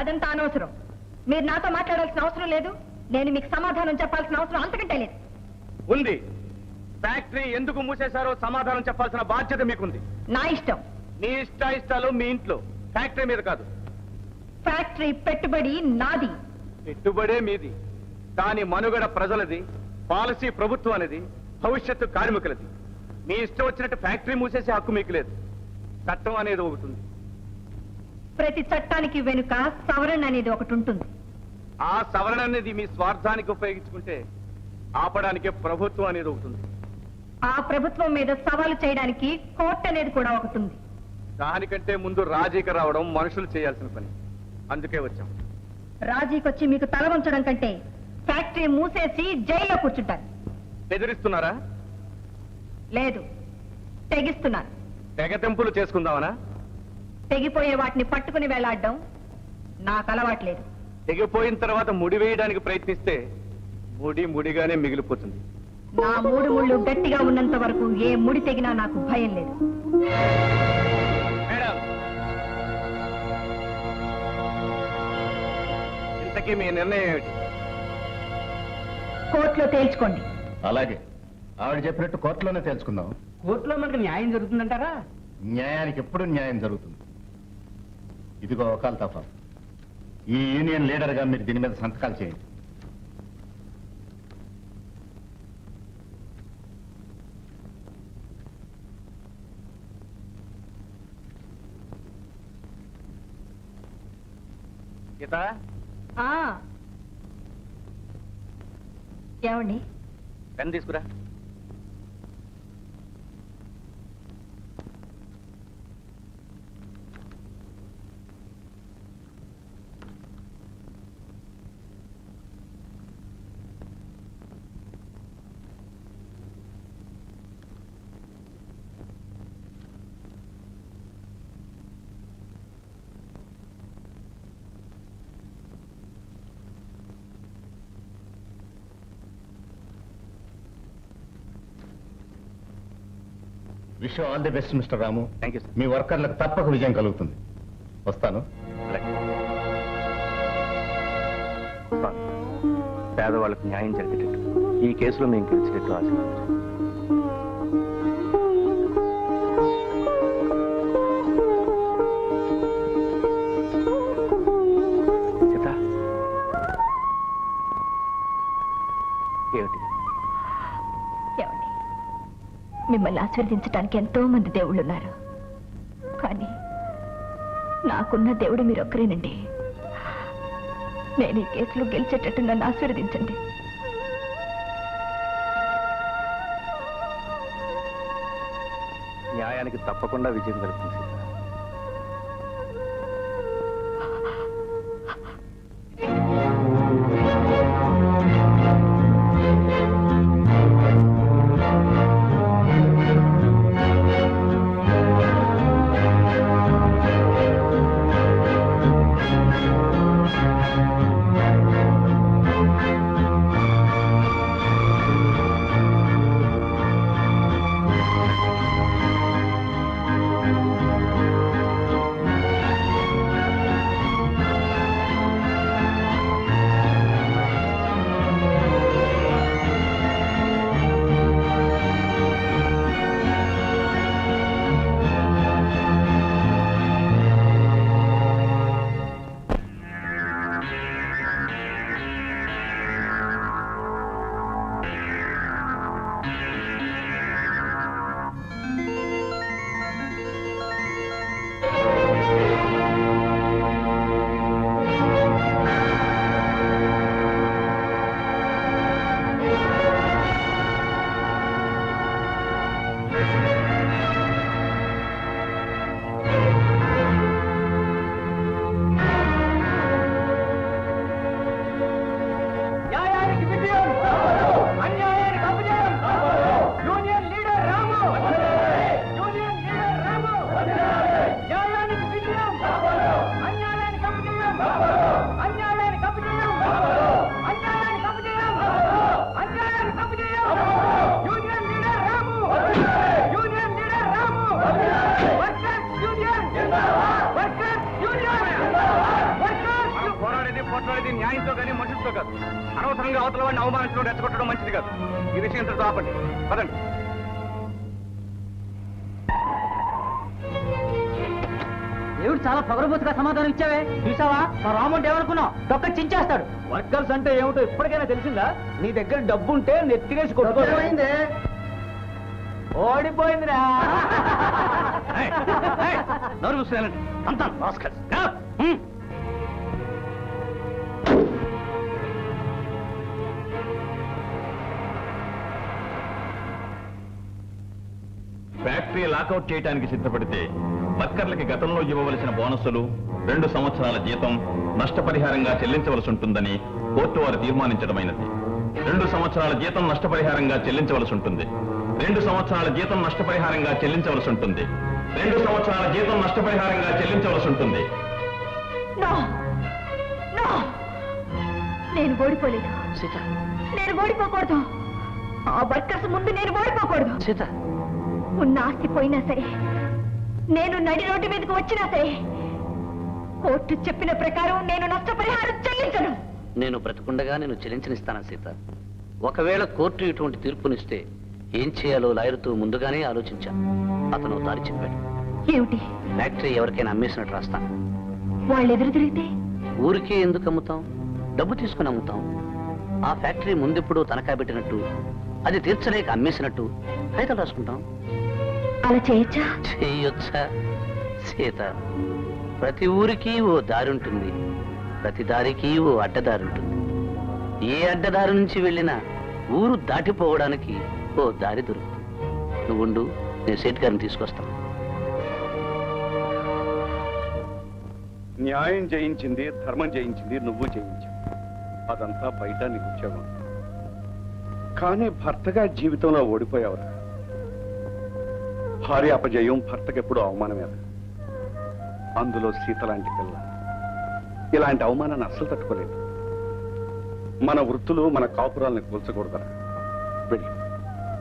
అదంతా అనవసరం. మీరు నాతో మాట్లాడాల్సిన అవసరం లేదు. నేను మీకు సమాధానం చెప్పాల్సిన అవసరం అంతకంటే లేదు. ఉంది. ఫ్యాక్టరీ ఎందుకు మూసేశారో సమాధానం చెప్పాల్సిన బాధ్యత మీకుంది. నా ఇష్టం. మీ ఇష్టాలు మీ ఇంట్లో, ఫ్యాక్టరీ మీద కాదు. ఫ్యాక్టరీ పెట్టుబడి నాది. పెట్టుబడే మీది, దాని మనుగడ ప్రజలది, పాలసీ ప్రభుత్వం అనేది, భవిష్యత్తు కార్మికులది. మీ ఇష్టం వచ్చినట్టు ఫ్యాక్టరీ మూసేసే హక్కు మీకు లేదు. చట్టం అనేది ఒకటి ఉంది. ప్రతి చట్టానికి వెనుక సవరణ అనేది ఒకటి ఉంటుంది. ఆ సవరణ అనేది మీ స్వార్థానికి ఉపయోగించుకుంటే ఆపడానికి ప్రభుత్వం అనేది ఒకటి ఉంది. ఆ ప్రభుత్వం మీద సవాలు చేయడానికి కోర్టు అనేది కూడా ఒకటి ఉంది. దానికంటే ముందు రాజీకి రావడం మనుషులు చేయాల్సిన పని. అందుకే వచ్చాం. రాజీకొచ్చి మీకు తల వంచడం కంటే ఫ్యాక్టరీ మూసేసి జైల్లో కూర్చుంటారు. బెదిరిస్తున్నారా? లేదు, తెగిస్తున్నాను. తెగతెంపులు చేసుకుందామనా? తెగిపోయే వాటిని పట్టుకుని వేలాడడం నాకు అలవాట్లేదు. తెగిపోయిన తర్వాత ముడి వేయడానికి ప్రయత్నిస్తే ముడిగానే మిగిలిపోతుంది. నా మూడు ముళ్ళు గట్టిగా ఉన్నంత వరకు ఏ ముడి తెగినా నాకు భయం లేదు. మేడం, ఇంతకీ మీ నిర్ణయం ఏమిటి? కోర్టులో తేల్చుకోండి. అలాగే, ఆవిడ చెప్పినట్టు కోర్టులోనే తేల్చుకుందాం. కోర్టులో మనకు న్యాయం జరుగుతుందంటారా? న్యాయానికి ఎప్పుడు న్యాయం జరుగుతుంది. ఇదిగో ఒకళ్ళ తప్ప. ఈ యూనియన్ లీడర్ గా మీరు దీని మీద సంతకాలు చేయండి. గీత, ఏమండి? పెన్ తీసుకురా. Wish you all the best mister Ramu. Thank you sir. మీ వర్కర్లకు తప్పక విజయం కలుగుతుంది. వస్తాను. పేదవాళ్ళకు న్యాయం జరిగేటట్టు ఈ కేసులో మేము గెలిచేటట్టు ఆశించాం. ఏమిటి? ఏమండి, మిమ్మల్ని ఆశీర్వదించడానికి ఎంతో మంది దేవుళ్ళున్నారు, కానీ నాకున్న దేవుడు మీరొక్కరేనండి. నేను ఈ కేసులో గెలిచేటట్టు నన్ను ఆశీర్వదించండి. న్యాయానికి తప్పకుండా విజయం కలుగుతుంది. మాట్లాడేది న్యాయంతో కానీ మనుషులతో కాదు. అనవసరంగా అవతల వాడిని అవమానించడం రెచ్చగొట్టడం మంచిది కాదు. ఈ విషయం ఇంతటితో ఆపండి. పదండి. దేవుడు చాలా పొగరబోతుగా సమాధానం ఇచ్చావే. చూసావా మా రాముడు ఏమనుకున్నావు? తొక్క చించేస్తాడు. వర్కర్స్ అంటే ఏమిటో ఇప్పటికైనా తెలిసిందా? నీ దగ్గర డబ్బు ఉంటే నెత్తికేసి కొట్టుకోయింది. ఓడిపోయిందిరా. నోరు మూసేయాలండి. అంతాను రాస్కల్స్. ఫ్యాక్టరీ లాకౌట్ చేయడానికి సిద్ధపడితే వర్కర్లకి గతంలో ఇవ్వవలసిన బోనస్సులు 2 సంవత్సరాల జీతం నష్టపరిహారంగా చెల్లించవలసి ఉంటుందని కోర్టు వారు తీర్మానించడమైనది. 2 సంవత్సరాల జీతం నష్టపరిహారంగా చెల్లించవలసి ఉంటుంది. 2 సంవత్సరాల జీతం నష్టపరిహారంగా చెల్లించవలసి ఉంటుంది. 2 సంవత్సరాల జీతం నష్టపరిహారంగా చెల్లించవలసి ఉంటుంది. నేను ఓడిపోలేదు సీత. నేను ఓడిపోకూడదు. ఆ వర్కర్స్ ముందు నేను ఓడిపోకూడదు సీత. ఉన్న ఆస్తి పోయినా సరే, నేను నడి రోడ్డు మీదకి వచ్చినా సరే, కోర్టు చెప్పిన ప్రకారం నేను నష్టపరిహారం చెల్లించను. నేను బ్రతికుండగా నేను చెల్లించనిస్తానా సీత? ఒకవేళ కోర్టు ఇటువంటి తీర్పునిస్తే ఏం చేయాలో లాయర్తో ముందుగానే ఆలోచించాను. అతను దారి చెప్పాడు. ఏమిటి? ఫ్యాక్టరీ ఎవరికైనా అమ్మేసినట్టు రాస్తాను. వాళ్ళు ఎదురు తిరిగితే? ఊరికే ఎందుకు అమ్ముతాం? డబ్బు తీసుకుని అమ్ముతాం. ఆ ఫ్యాక్టరీ ముందెప్పుడు తనఖా పెట్టినట్టు, అది తీర్చలేక అమ్మేసినట్టు కాగితాలు రాసుకుంటాం. అలా చేయొచ్చా? చేయొచ్చా సీత? ప్రతి ఊరికి ఓ దారి ఉంటుంది, ప్రతి దారికి ఓ అడ్డదారి ఉంటుంది. ఏ అడ్డదారి నుంచి వెళ్ళినా ఊరు దాటిపోవడానికి ఓ దారి దొరుకుతుంది. నువ్వుండు, నేను సేట్ గారిని తీసుకొస్తాను. న్యాయం జయించింది, ధర్మం జయించింది, నువ్వు జయించావు. అదంతా బయట నీకు ఉద్యోగం. కానీ భర్తగా జీవితంలో ఓడిపోయావురా. భార్య అపజయం భర్తకెప్పుడు అవమానమేరా. అందులో సీత లాంటి పిల్ల ఇలాంటి అవమానాన్ని అస్సలు తట్టుకోలేదు. మన వృత్తులు మన కాపురాలను కూల్చకూడదరా.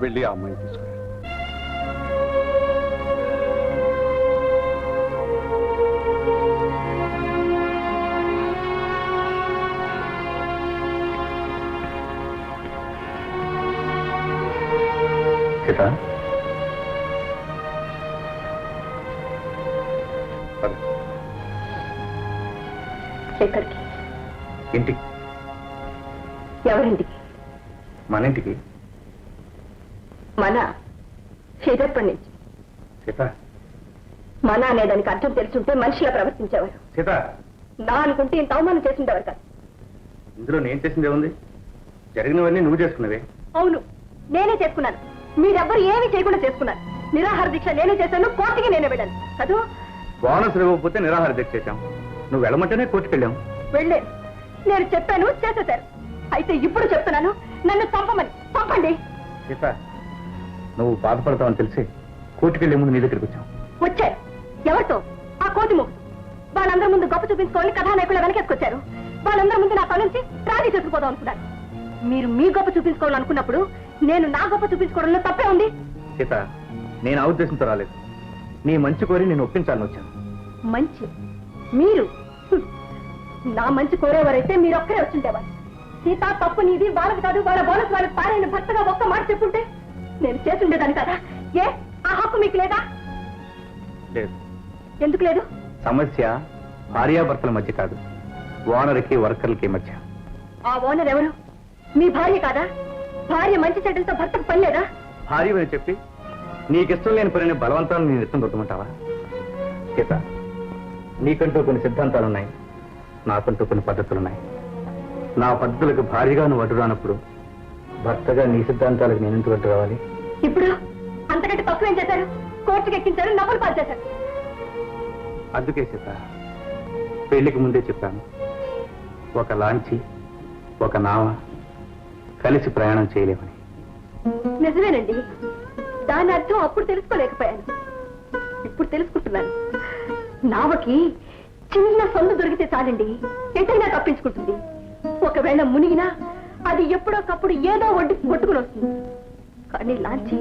వెళ్ళి ఆ అమ్మాయిని తీసుకురా. సీత, ఎక్కడికి? ఇంటికి. ఎవరింటికి? మన ఇంటికి. మన ఎదప్పటి నుంచి? సీత, మన అనేదానికి అర్థం తెలుసుంటే మనిషిగా ప్రవర్తించేవారు. సీత, నా అనుకుంటే ఇంత అవమానం చేసిండేవారు కాదు. ఇందులో నేను చేసిందే ఉంది. జరిగినవన్నీ నువ్వు చేసుకున్నవే. అవును, నేనే చేసుకున్నాను. మీరెవ్వరు ఏమీ చేయకుండా చేసుకున్నాను. నిరాహార దీక్ష నేనే చేశాను, కోర్టుకి నేనే వెళ్ళాను కదూ. బోనస్ ఇవ్వకపోతే నిరాహార దీక్ష చేశాం. నువ్వు వెళ్ళమంటేనే కోర్టుకు వెళ్ళాం. వెళ్ళాను, నేను చెప్పాను, చేసేశారు. అయితే ఇప్పుడు చెప్తున్నాను, నన్ను చంపండి. సీత, నువ్వు బాధపడతావని తెలిసి కోర్టుకు వెళ్ళే ముందు నీ దగ్గరికి వచ్చాం. వచ్చారు. ఎవరితో? ఆ కోతి ముగ్గు. వాళ్ళందరి ముందు గొప్ప చూపించుకోవాలి కథానాయకులు వెనకేసుకొచ్చారు. వాళ్ళందరి ముందు నా పని నుంచి ట్రాలీ చేసుకుపోదాం అనుకున్నాను. మీరు మీ గొప్ప చూపించుకోవాలనుకున్నప్పుడు నేను నా గొప్ప చూపించుకోవడంలో తప్పే ఉంది. సీత, నేను ఆ ఉద్దేశంతో రాలేదు. నీ మంచి కోరి నేను ఒప్పించాలని వచ్చాను. మంచి? మీరు? నా మంచి కోరేవారైతే మీరు ఒక్కరే వచ్చుంటేవారు. సీత, తప్పు నీది, వాళ్ళకి కాదు, వాళ్ళ బోనస్ వాళ్ళకి పారైన భర్తగా ఒక్క మాట చెప్పుంటే నేను చేసుండేదాన్ని కదా. ఏ ఆ హక్కు మీకు లేదా? లేదు. ఎందుకు లేదు? సమస్య భార్యాభర్తల మధ్య కాదు, ఓనర్కి వర్కర్లకి మధ్య. ఆ ఓనర్ ఎవరు? మీ భార్య కాదా? భార్య మంచి చెడ్డలతో భర్తకు పని లేదా? భార్యని చెప్పి నీకిష్టం లేని పనిని బలవంతాన్ని నేను ఇష్టం దొరకమంటావా? సీత, నీకంటూ కొన్ని సిద్ధాంతాలున్నాయి, నాకంటూ కొన్ని పద్ధతులున్నాయి. నా పద్ధతులకు భార్యగా నువ్వు అడ్డు రానప్పుడు భర్తగా నీ సిద్ధాంతాలకు నేను ఎందుకు అడ్డు రావాలి? ఇప్పుడు అంతకంటే తక్కువేం చేశారు? కోర్టుకు ఎక్కించారు, నవ్వులు పాలు చేశారు. అందుకే సీత, పెళ్లికి ముందే చెప్పాను, ఒక లాంచి ఒక నావ కలిసి ప్రయాణం చేయలేమని. నిజమేనండి. దాని అర్థం అప్పుడు తెలుసుకోలేకపోయాను, ఇప్పుడు తెలుసుకుంటున్నాను. నావకి చిన్న సొంత దొరికితే చాలండి, ఎటైనా తప్పించుకుంటుంది. ఒకవేళ మునిగినా అది ఎప్పుడోకప్పుడు ఏదో కొట్టుకుని వస్తుంది. కానీ లాంచి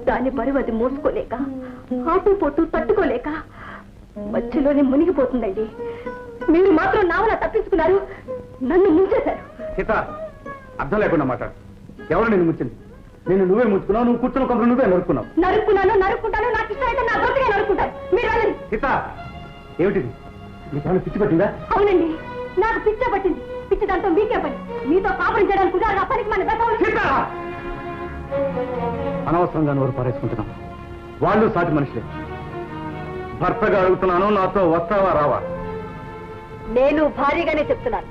దాని బరువు అది మోసుకోలేక, ఆటు పొట్టు తట్టుకోలేక మధ్యలోనే మునిగిపోతుందండి. మీరు మాత్రం నావలా తప్పించుకున్నారు, నన్ను ముంచేశారు. సీత, అర్థం లేకుండా మాట్లాడు. ఎవరు నేను ముంచింది? నేను నువ్వే ముంచుకున్నావు, నువ్వు కూర్చున్న కొబ్బరి నువ్వే నరుక్కున్నావు. నరుక్కుంటాను, నాకు ఇష్టమైతే నా గొంతుగా నరుక్కుంటాను. మీరు వెళ్ళండి. సీత, ఏమిటిది? నీకేమైనా పిచ్చి పట్టిందా? అవునండి, నాకు పిచ్చ పట్టింది. పిచ్చి దాంతో మీకే పని. మీతో కాపురం చేయడానికి కూడా ఆ పనికి మన సీత, అనవసరంగా నోరు పారేసుకుంటున్నాను. వాళ్ళు సాటి మనుషులే. భర్తగా అడుగుతున్నాను, నాతో వస్తావా రావా? నేను భారీగానే చెప్తున్నాను.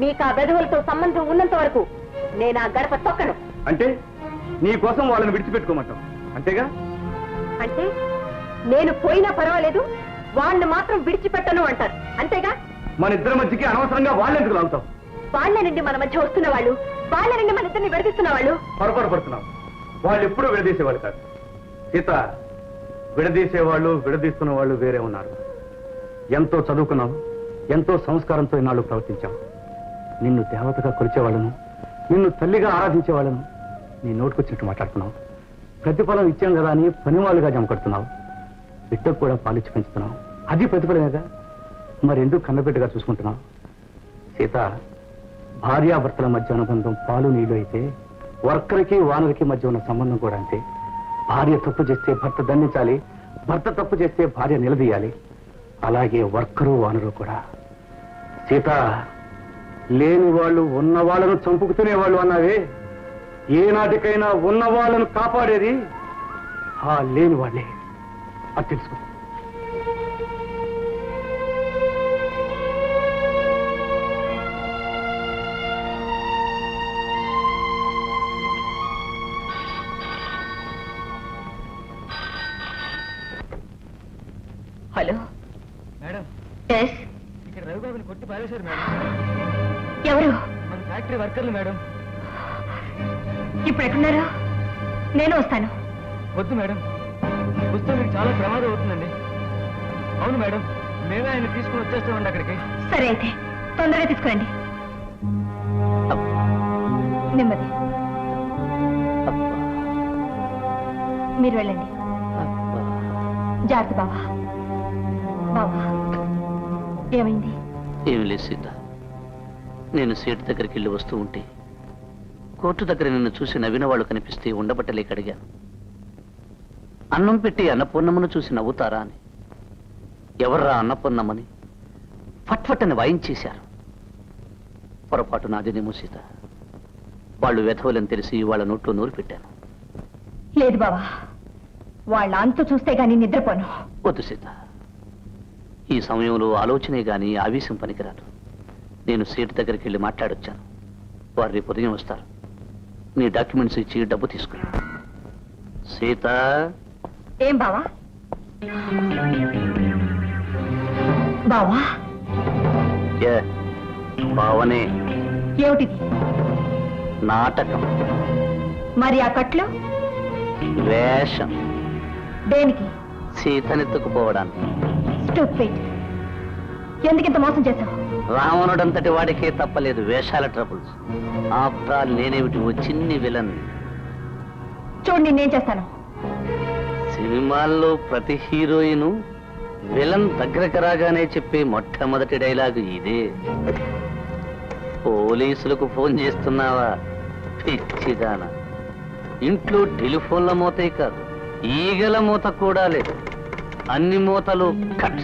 మీకు ఆ వెధవులతో సంబంధం ఉన్నంత వరకు నేను ఆ గడప తొక్కను. అంటే నీ కోసం వాళ్ళని విడిచిపెట్టుకోమంటావు అంతేగా? అంటే నేను పోయినా పర్వాలేదు, వాళ్ళని మాత్రం విడిచిపెట్టను అంటారు అంతేగా? మన ఇద్దరి మధ్యకి అనవసరంగా వాళ్ళెందుకు లాగుతావు? వాళ్ళ నుండి మన మధ్య వస్తున్న వాళ్ళు, వాళ్ళ నుండి మన ఇద్దరిని విడదీస్తున్న వాళ్ళు. పొరపాటు పడుతున్నావు. వాళ్ళు ఎప్పుడూ విడదీసేవాళ్ళు కాదు సీత. విడదీసేవాళ్ళు, విడదీస్తున్న వాళ్ళు వేరే ఉన్నారు. ఎంతో చదువుకున్నావు, ఎంతో సంస్కారంతో ఇన్నాళ్ళు ప్రవర్తించావు. నిన్ను దేవతగా కొలిచేవాళ్ళను, నిన్ను తల్లిగా ఆరాధించేవాళ్ళను నీ నోటుకొచ్చినట్టు మాట్లాడుతున్నావు. ప్రతిఫలం ఇచ్చాం కదా అని పనివాళ్ళుగా జమ కడుతున్నావు. బిడ్డకు కూడా పాలిచ్చి పెంచుతున్నావు. అది ప్రతిఫలమేగా. మరెందుకు కన్నబిడ్డగా చూసుకుంటున్నావు? సీత, భార్యాభర్తల మధ్య అనుబంధం పాలు నీళ్ళు అయితే వర్కర్కి వానరకి మధ్య ఉన్న సంబంధం కూడా అంతే. భార్య తప్పు చేస్తే భర్త దండించాలి, భర్త తప్పు చేస్తే భార్య నిలదీయాలి. అలాగే వర్కరు వానరు కూడా. సీత, లేని వాళ్ళు ఉన్న వాళ్ళను చంపుకుతునే వాళ్ళు అన్నావే, ఏనాటికైనా ఉన్న వాళ్ళను కాపాడేది ఆ లేని వాళ్ళే. అది తెలుసుకో. హలో మేడం, ఎస్, ఇక్కడ రవిబాబుని కొట్టి పారేశారు మేడం. ఎవరు? మన ఫ్యాక్టరీ వర్కర్లు మేడం. ఇప్పుడు ఎక్కడున్నారు? నేను వస్తాను. వద్దు మేడం, వస్తే మీకు చాలా ప్రమాదం అవుతుందండి. అవును మేడం, మేమే ఆయన తీసుకుని వచ్చేస్తామండి అక్కడికి. సరే అయితే తొందరగా తీసుకురండి. నెమ్మది, మీరు వెళ్ళండి. జాగ్రత్త బావా. బావా, ఏమైంది? ఏమి లేదు సీత. నేను సీటు దగ్గరికి వెళ్ళి వస్తూ ఉంటే కోర్టు దగ్గర నిన్ను చూసి నవ్విన వాళ్ళు కనిపిస్తే ఉండబట్టలేక అడిగాను. అన్నం పెట్టి అన్నపూర్ణమ్మను చూసి నవ్వుతారా అని. ఎవర్రా అన్నపూర్ణమ్మని ఫట్ఫట్టని వాయించేశారు. పొరపాటు నాదేనేమో సీత. వాళ్ళు వెధవులని తెలిసి వాళ్ళ నోట్లో నూరు పెట్టాను. లేదు బావా, వాళ్ళ అంతు చూస్తే గానీ నిద్రపోను. వద్దు సీత, ఈ సమయంలో ఆలోచనే గాని ఆవేశం పనికిరాదు. నేను సీటు దగ్గరికి వెళ్ళి మాట్లాడొచ్చాను. వారు రేపు ఉదయం వస్తారు. నీ డాక్యుమెంట్స్ ఇచ్చి డబ్బు తీసుకుని. సీత. ఏం బావా? బావా, బావనే. ఏమిటిది? నాటకం. మరి ఆ కట్లు? వేషం. దేనికి? సీతనెత్తుకుపోవడానికి. స్టూపిడ్. ఎందుకింత మోసం చేశావు? రావణుడంతటి వాడికే తప్పలేదు వేషాల ట్రబుల్స్. ఆఫ్టర్ ఆల్ నేనేమిటి ఓ చిన్ని విలన్. చూడు, నేనేం చేస్తాను. సినిమాల్లో ప్రతి హీరోయిన్ విలన్ దగ్గరకు రాగానే చెప్పే మొట్టమొదటి డైలాగు ఇదే. పోలీసులకు ఫోన్ చేస్తున్నావా పిచ్చిదాన? ఇంట్లో టెలిఫోన్ల మూతే కాదు, ఈగల మూత కూడా లేదు. అన్ని మూతలు కట్.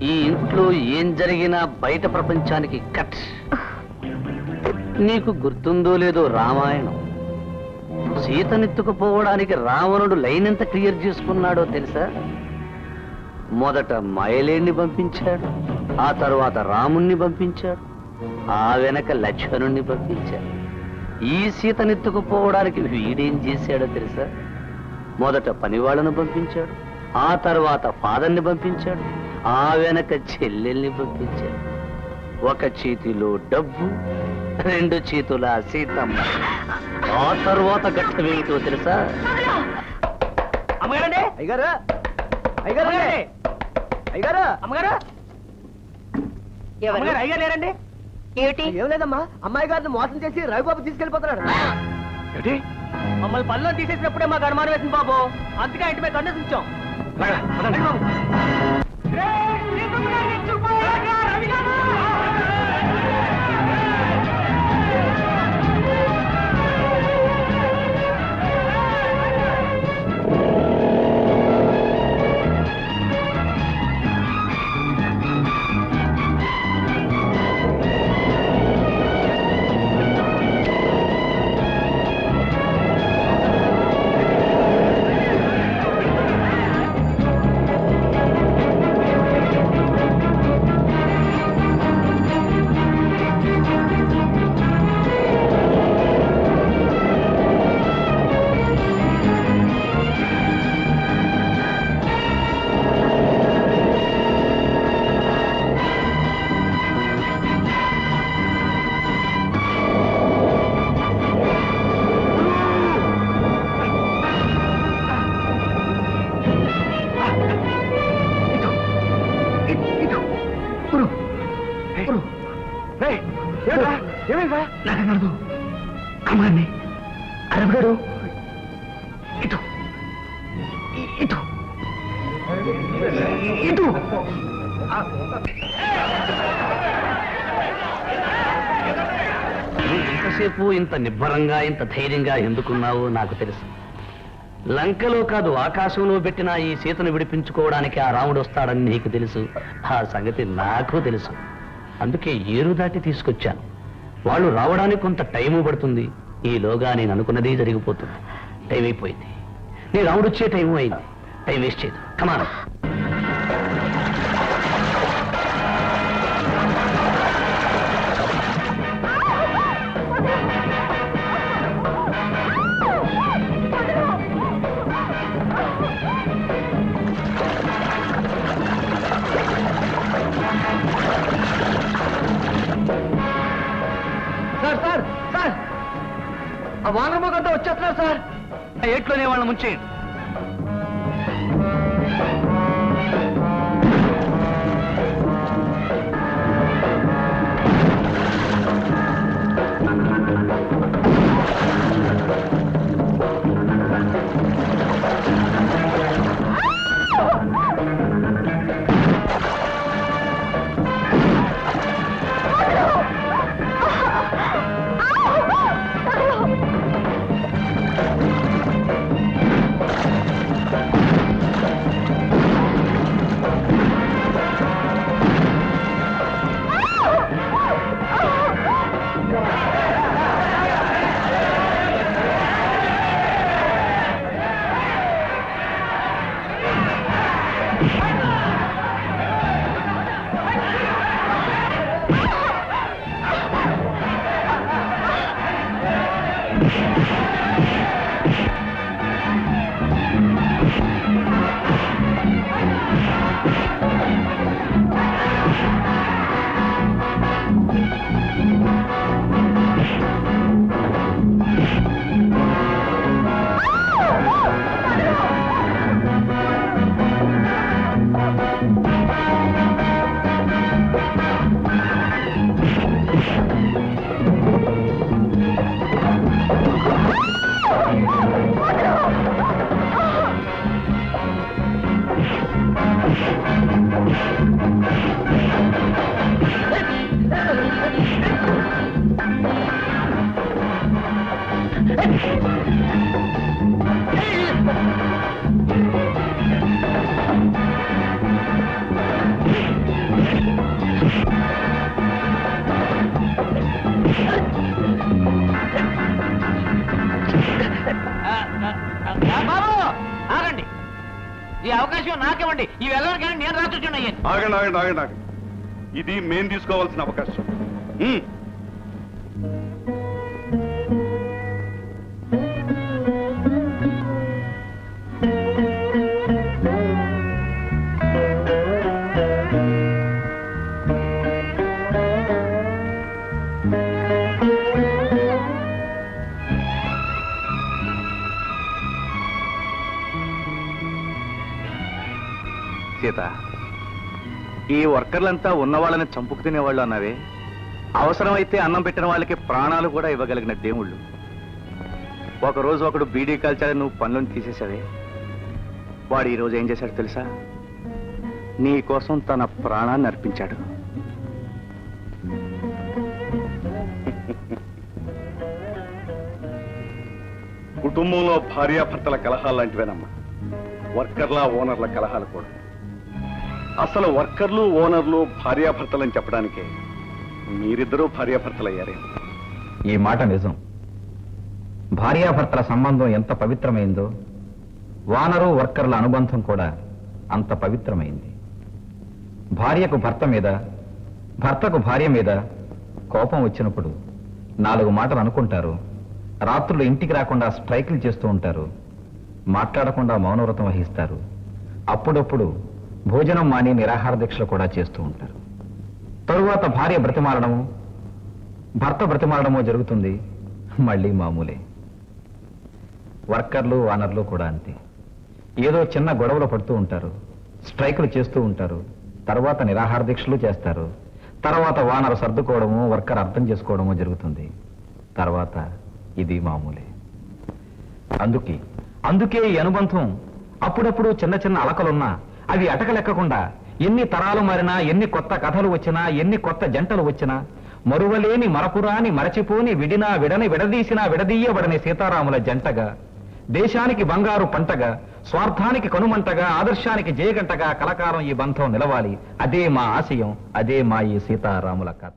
ఈ ఇంట్లో ఏం జరిగినా బయట ప్రపంచానికి కట్. నీకు గుర్తుందో లేదో రామాయణం. సీతనెత్తుకుపోవడానికి రావణుడు లైన్ ఎంత క్లియర్ చేసుకున్నాడో తెలుసా? మొదట మైలేణ్ణి పంపించాడు, ఆ తరువాత రాముణ్ణి పంపించాడు, ఆ వెనక లక్ష్మణుణ్ణి పంపించాడు. ఈ సీతనెత్తుకుపోవడానికి వీడేం చేశాడో తెలుసా? మొదట పనివాళ్లను పంపించాడు, ఆ తర్వాత ఫాదర్ని పంపించాడు, ఆ వెనక చెల్లెల్ని పంపించాడు. ఒక చేతిలో డబ్బు, రెండు చేతుల సీతమ్మ. ఆ తర్వాత ఘట్టమేమిటో తెలుసా? అమ్మగారండి, అయ్యగారు, అయ్యగారు, అయ్యగారు, అమ్మగారు, అమ్మగారు, అయ్యగారు లేరండి. ఏమిటి? ఏం లేదమ్మా, అమ్మాయి గారిని మోసం చేసి రవిబాబు తీసుకెళ్లిపోతున్నాడు. మమ్మల్ని పనిలో తీసేసినప్పుడే మాకు అనుమానం వేసింది బాబు. అందుకే ఇంటి మీద కన్నేసి ఉంచాం. నాకనదు అమ్మాన్ని అరవగాడు ఇటు ఇటు ఇటు ఎంతసేపు ఇంత నిబ్బరంగా ఇంత ధైర్యంగా ఎందుకున్నావో నాకు తెలుసు. లంకలో కాదు ఆకాశంలో పెట్టిన ఈ సీతను విడిపించుకోవడానికి ఆ రాముడు వస్తాడని నీకు తెలుసు. ఆ సంగతి నాకు తెలుసు. అందుకే ఏరు దాటి తీసుకొచ్చాను. వాళ్ళు రావడానికి కొంత టైము పడుతుంది. ఈలోగా నేను అనుకున్నది జరిగిపోతుంది. టైం అయిపోయింది. నీ రాముడు వచ్చే టైము అయింది. టైం వేస్ట్ చేయదు. కమాన్. సార్ సార్ సార్ ఆ వానరమోగంతా వచ్చేస్తున్నారు సార్. ఏట్లోనే వాళ్ళ ముంచేయండి. ఆగండి. ఈ అవకాశం నాకివ్వండి. ఈ వెళ్ళడానికి నేను రాస్తున్నాయి. ఆగండి ఆగండి ఆగండి ఆగండి. ఇది మేం తీసుకోవాల్సిన అవకాశం. సీత, ఈ వర్కర్లంతా ఉన్న వాళ్ళని చంపుకు తినేవాళ్ళు అన్నావే. అవసరమైతే అన్నం పెట్టిన వాళ్ళకి ప్రాణాలు కూడా ఇవ్వగలిగిన దేవుళ్ళు. ఒకరోజు ఒకడు బీడీ కాల్చాలని నువ్వు పనులను తీసేసావే. వాడు ఈరోజు ఏం చేశాడు తెలుసా? నీ కోసం తన ప్రాణాన్ని అర్పించాడు. కుటుంబంలో భార్యాభర్తల కలహాలు లాంటివేనమ్మా, వర్కర్ల ఓనర్ల కలహాలు కూడా. అసలు వర్కర్లు ఓనర్లు భార్యాభర్తలని చెప్పడానికే మీరిద్దరూ భార్యాభర్తలయ్యారే. ఈ మాట నిజం. భార్యాభర్తల సంబంధం ఎంత పవిత్రమైందో వానరు వర్కర్ల అనుబంధం కూడా అంత పవిత్రమైంది. భార్యకు భర్త మీద, భర్తకు భార్య మీద కోపం వచ్చినప్పుడు 4 మాటలు అనుకుంటారు. రాత్రులు ఇంటికి రాకుండా స్ట్రైకులు చేస్తూ ఉంటారు. మాట్లాడకుండా మౌనవ్రతం వహిస్తారు. అప్పుడప్పుడు భోజనం మాని నిరాహార దీక్షలు కూడా చేస్తూ ఉంటారు. తరువాత భార్య బ్రతిమాలడము, భర్త బ్రతిమాలడమో జరుగుతుంది. మళ్ళీ మామూలే. వర్కర్లు వానర్లు కూడా అంతే. ఏదో చిన్న గొడవలు పడుతూ ఉంటారు, స్ట్రైకులు చేస్తూ ఉంటారు, తర్వాత నిరాహార దీక్షలు చేస్తారు. తర్వాత వానరు సర్దుకోవడము, వర్కర్ అర్థం చేసుకోవడము జరుగుతుంది. తర్వాత ఇది మామూలే. అందుకే ఈ అనుబంధం అప్పుడప్పుడు చిన్న చిన్న అలకలున్నా అవి అటకలెక్కకుండా ఎన్ని తరాలు మారినా, ఎన్ని కొత్త కథలు వచ్చినా, ఎన్ని కొత్త జంటలు వచ్చినా, మరువలేని మరపురాని మరచిపోని విడినా విడని విడదీసినా విడదీయబడని సీతారాముల జంటగా, దేశానికి బంగారు పంటగా, స్వార్థానికి కనుమంటగా, ఆదర్శానికి జయగంటగా కలకాలం ఈ బంధం నిలవాలి. అదే మా ఆశయం, అదే మా ఈ సీతారాముల కథ.